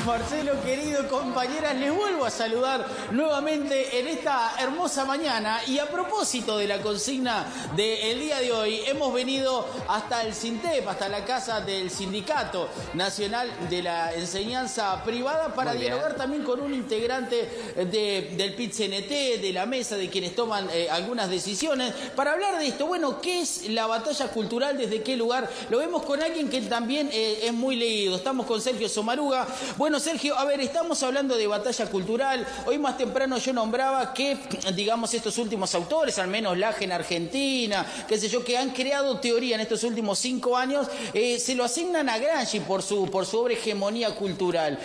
Marcelo, querido, compañeras, les vuelvo a saludar nuevamente en esta hermosa mañana. Y a propósito de la consigna del día de hoy, hemos venido hasta el SINTEP, hasta la casa del Sindicato Nacional de la Enseñanza Privada, para dialogar también con un integrante del PIT-CNT, de la mesa, de quienes toman algunas decisiones, para hablar de esto. Bueno, ¿qué es la batalla cultural? ¿Desde qué lugar? Lo vemos con alguien que también es muy leído. Estamos con Sergio Sommaruga. Bueno, Sergio, a ver, estamos hablando de batalla cultural. Hoy más temprano yo nombraba que, digamos, estos últimos autores, al menos Laje en Argentina, qué sé yo, que han creado teoría en estos últimos 5 años, se lo asignan a Gramsci por su obra Hegemonía Cultural.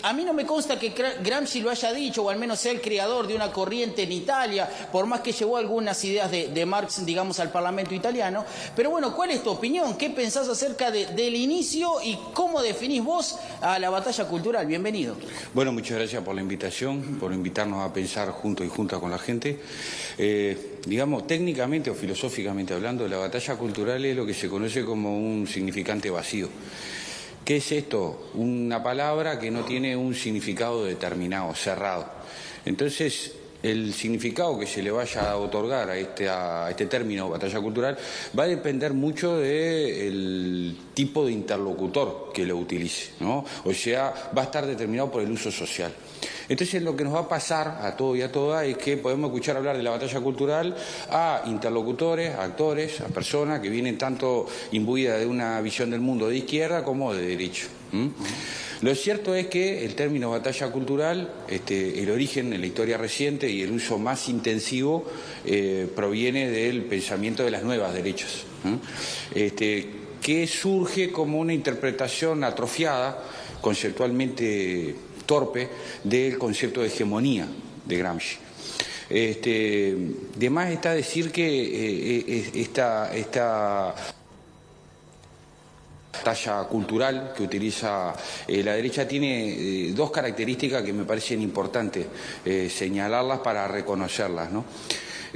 A mí no me consta que Gramsci lo haya dicho, o al menos sea el creador de una corriente en Italia, por más que llevó algunas ideas de Marx, digamos, al Parlamento italiano. Pero bueno, ¿cuál es tu opinión? ¿Qué pensás acerca del inicio y cómo definís vos a la batalla cultural? Bienvenido. Bueno, muchas gracias por la invitación, por invitarnos a pensar juntos y juntas con la gente. Digamos, técnicamente o filosóficamente hablando, la batalla cultural es lo que se conoce como un significante vacío. ¿Qué es esto? Una palabra que no tiene un significado determinado, cerrado. Entonces, el significado que se le vaya a otorgar a este término, batalla cultural, va a depender mucho del tipo de interlocutor que lo utilice, ¿no? O sea, va a estar determinado por el uso social. Entonces, lo que nos va a pasar a todo y a todas es que podemos escuchar hablar de la batalla cultural a interlocutores, a actores, a personas que vienen tanto imbuidas de una visión del mundo de izquierda como de derecha. Lo cierto es que el término batalla cultural, el origen en la historia reciente y el uso más intensivo proviene del pensamiento de las nuevas derechas, que surge como una interpretación atrofiada, conceptualmente torpe, del concepto de hegemonía de Gramsci. De más está decir que esta batalla cultural que utiliza la derecha tiene dos características que me parecen importantes señalarlas para reconocerlas, ¿no?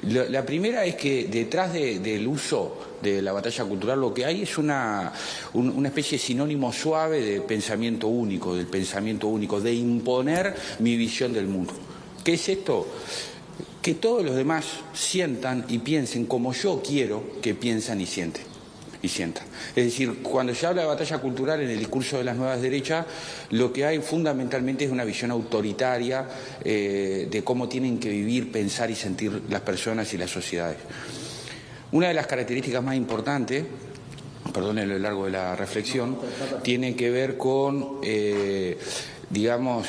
La primera es que detrás del uso de la batalla cultural lo que hay es una especie de sinónimo suave de pensamiento único, del pensamiento único, de imponer mi visión del mundo. ¿Qué es esto? Que todos los demás sientan y piensen como yo quiero que piensan y sienten. Es decir, cuando se habla de batalla cultural en el discurso de las nuevas derechas, lo que hay fundamentalmente es una visión autoritaria de cómo tienen que vivir, pensar y sentir las personas y las sociedades. Una de las características más importantes, perdón, a lo largo de la reflexión, tiene que ver con digamos,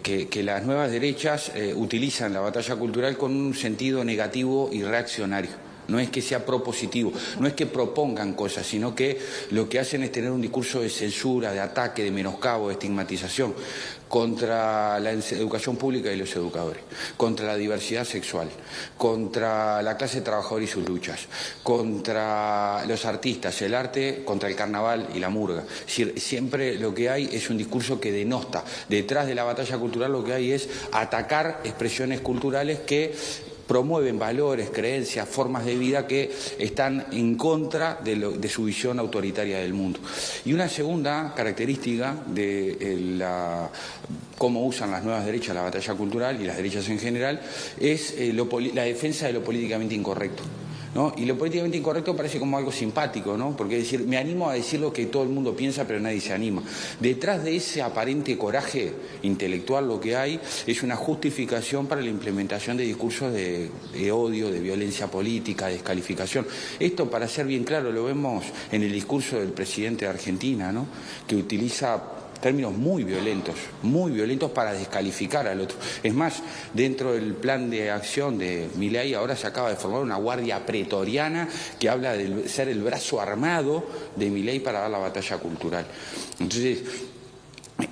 que las nuevas derechas utilizan la batalla cultural con un sentido negativo y reaccionario. No es que sea propositivo, no es que propongan cosas, sino que lo que hacen es tener un discurso de censura, de ataque, de menoscabo, de estigmatización contra la educación pública y los educadores, contra la diversidad sexual, contra la clase trabajadora y sus luchas, contra los artistas, el arte, contra el carnaval y la murga. Es decir, siempre lo que hay es un discurso que denosta. Detrás de la batalla cultural lo que hay es atacar expresiones culturales que promueven valores, creencias, formas de vida que están en contra de su visión autoritaria del mundo. Y una segunda característica de cómo usan las nuevas derechas la batalla cultural y las derechas en general es la defensa de lo políticamente incorrecto, ¿no? Y lo políticamente incorrecto parece como algo simpático, ¿no? Porque es decir, me animo a decir lo que todo el mundo piensa, pero nadie se anima. Detrás de ese aparente coraje intelectual lo que hay es una justificación para la implementación de discursos de odio, de violencia política, de descalificación. Esto, para ser bien claro, lo vemos en el discurso del presidente de Argentina, ¿no? Que utiliza términos muy violentos para descalificar al otro. Es más, dentro del plan de acción de Milei ahora se acaba de formar una guardia pretoriana que habla de ser el brazo armado de Milei para dar la batalla cultural. Entonces,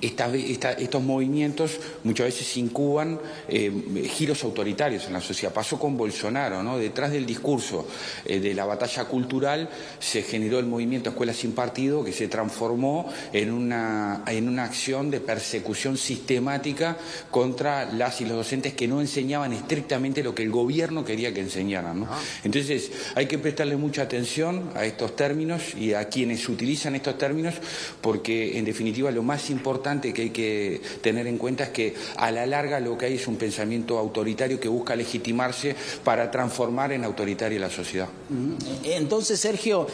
estos movimientos muchas veces incuban giros autoritarios en la sociedad. Pasó con Bolsonaro, ¿no? Detrás del discurso de la batalla cultural se generó el movimiento Escuela Sin Partido, que se transformó en una acción de persecución sistemática contra las y los docentes que no enseñaban estrictamente lo que el gobierno quería que enseñaran, ¿no? Entonces hay que prestarle mucha atención a estos términos y a quienes utilizan estos términos, porque en definitiva lo más importante que hay que tener en cuenta es que a la larga lo que hay es un pensamiento autoritario que busca legitimarse para transformar en autoritaria la sociedad. Entonces, Sergio,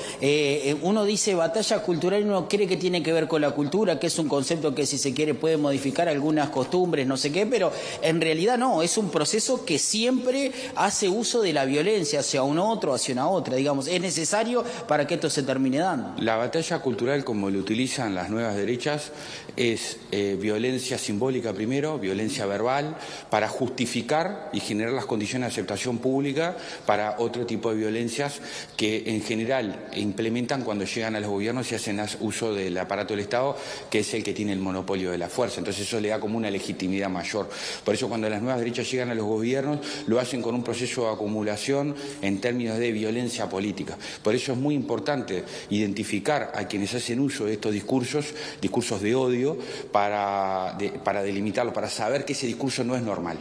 uno dice batalla cultural y uno cree que tiene que ver con la cultura, que es un concepto que si se quiere puede modificar algunas costumbres, no sé qué, pero en realidad no, es un proceso que siempre hace uso de la violencia hacia un otro, hacia una otra, digamos, es necesario para que esto se termine dando. La batalla cultural, como lo utilizan las nuevas derechas, es violencia simbólica primero, violencia verbal, para justificar y generar las condiciones de aceptación pública para otro tipo de violencias que en general implementan cuando llegan a los gobiernos y hacen uso del aparato del Estado, que es el que tiene el monopolio de la fuerza. Entonces eso le da como una legitimidad mayor. Por eso cuando las nuevas derechas llegan a los gobiernos lo hacen con un proceso de acumulación en términos de violencia política. Por eso es muy importante identificar a quienes hacen uso de estos discursos de odio, para delimitarlo, para saber que ese discurso no es normal,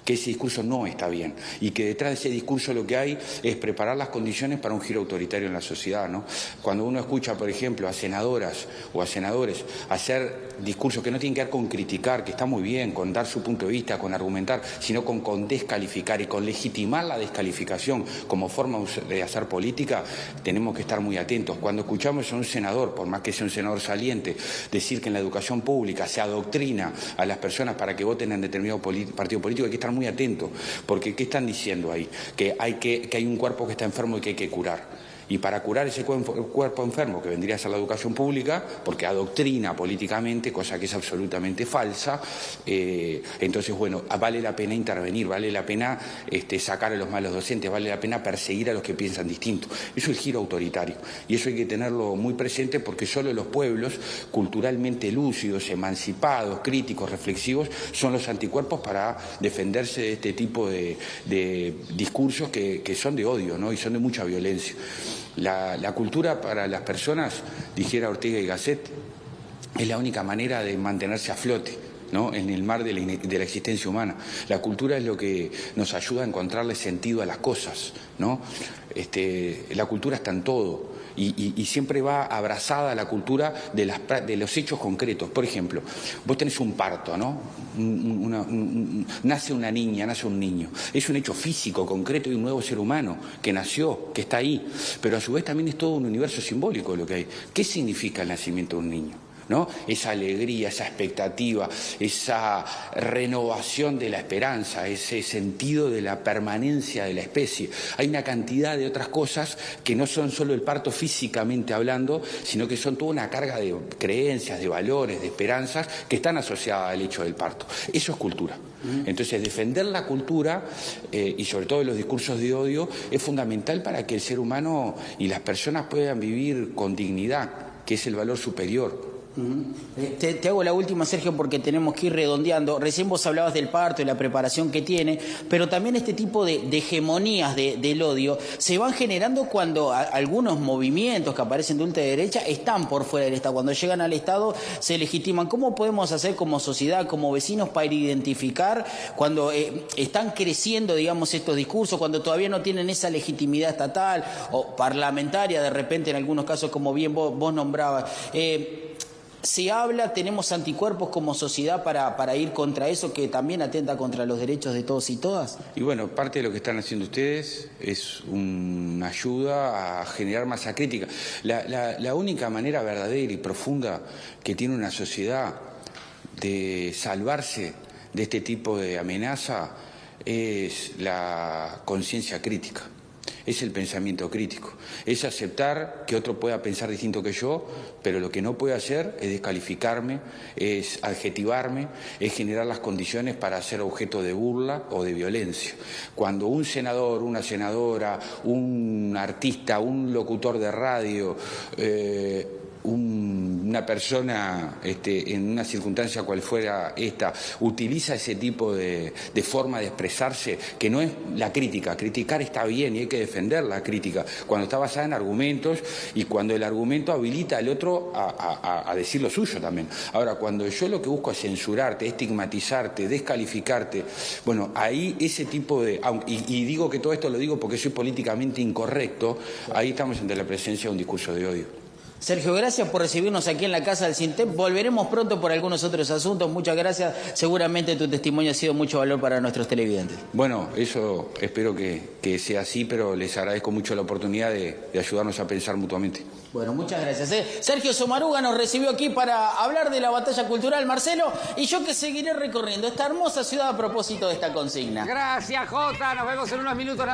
que ese discurso no está bien y que detrás de ese discurso lo que hay es preparar las condiciones para un giro autoritario en la sociedad, ¿no? Cuando uno escucha, por ejemplo, a senadoras o a senadores hacer discursos que no tienen que ver con criticar, que está muy bien, con dar su punto de vista, con argumentar, sino con descalificar y con legitimar la descalificación como forma de hacer política, tenemos que estar muy atentos. Cuando escuchamos a un senador, por más que sea un senador saliente, decir que en la educación pública se adoctrina a las personas para que voten en determinado partido político, hay que estar muy atentos, porque ¿qué están diciendo ahí? Que hay un cuerpo que está enfermo y que hay que curar. Y para curar ese cuerpo enfermo, que vendría a ser la educación pública, porque adoctrina políticamente, cosa que es absolutamente falsa, entonces, bueno, vale la pena intervenir, vale la pena sacar a los malos docentes, vale la pena perseguir a los que piensan distinto. Eso es giro autoritario. Y eso hay que tenerlo muy presente, porque solo los pueblos culturalmente lúcidos, emancipados, críticos, reflexivos, son los anticuerpos para defenderse de este tipo de discursos que son de odio, ¿no? Y son de mucha violencia. La cultura para las personas, dijera Ortega y Gasset, es la única manera de mantenerse a flote, ¿no? En el mar de la existencia humana. La cultura es lo que nos ayuda a encontrarle sentido a las cosas, ¿no? La cultura está en todo. Y siempre va abrazada a la cultura de los hechos concretos. Por ejemplo, vos tenés un parto, ¿no? Nace una niña, nace un niño. Es un hecho físico, concreto, de un nuevo ser humano que nació, que está ahí. Pero a su vez también es todo un universo simbólico lo que hay. ¿Qué significa el nacimiento de un niño? ¿No? Esa alegría, esa expectativa, esa renovación de la esperanza, ese sentido de la permanencia de la especie. Hay una cantidad de otras cosas que no son solo el parto físicamente hablando, sino que son toda una carga de creencias, de valores, de esperanzas que están asociadas al hecho del parto. Eso es cultura. Entonces, defender la cultura y sobre todo los discursos de odio es fundamental para que el ser humano y las personas puedan vivir con dignidad, que es el valor superior. Te hago la última, Sergio, porque tenemos que ir redondeando. Recién vos hablabas del parto y la preparación que tiene, pero también este tipo de hegemonías del odio se van generando cuando algunos movimientos que aparecen de ultraderecha están por fuera del Estado. Cuando llegan al Estado se legitiman. ¿Cómo podemos hacer como sociedad, como vecinos, para identificar cuando están creciendo, digamos, estos discursos, cuando todavía no tienen esa legitimidad estatal o parlamentaria, de repente en algunos casos, como bien vos nombrabas? Se habla, tenemos anticuerpos como sociedad para ir contra eso que también atenta contra los derechos de todos y todas. Y bueno, parte de lo que están haciendo ustedes es una ayuda a generar masa crítica. La única manera verdadera y profunda que tiene una sociedad de salvarse de este tipo de amenaza es la conciencia crítica. Es el pensamiento crítico, es aceptar que otro pueda pensar distinto que yo, pero lo que no puede hacer es descalificarme, es adjetivarme, es generar las condiciones para ser objeto de burla o de violencia. Cuando un senador, una senadora, un artista, un locutor de radio, un una persona en una circunstancia cual fuera esta utiliza ese tipo de forma de expresarse, que no es la crítica. Criticar está bien y hay que defender la crítica cuando está basada en argumentos y cuando el argumento habilita al otro a decir lo suyo también. Ahora, cuando yo lo que busco es censurarte, estigmatizarte, descalificarte, bueno, ahí ese tipo de... Y digo que todo esto lo digo porque soy políticamente incorrecto, ahí estamos ante la presencia de un discurso de odio. Sergio, gracias por recibirnos aquí en la casa del SINTEP. Volveremos pronto por algunos otros asuntos. Muchas gracias. Seguramente tu testimonio ha sido mucho valor para nuestros televidentes. Bueno, eso espero que sea así, pero les agradezco mucho la oportunidad de ayudarnos a pensar mutuamente. Bueno, muchas gracias. Sergio Sommaruga nos recibió aquí para hablar de la batalla cultural, Marcelo, y yo que seguiré recorriendo esta hermosa ciudad a propósito de esta consigna. Gracias, Jota. Nos vemos en unos minutos.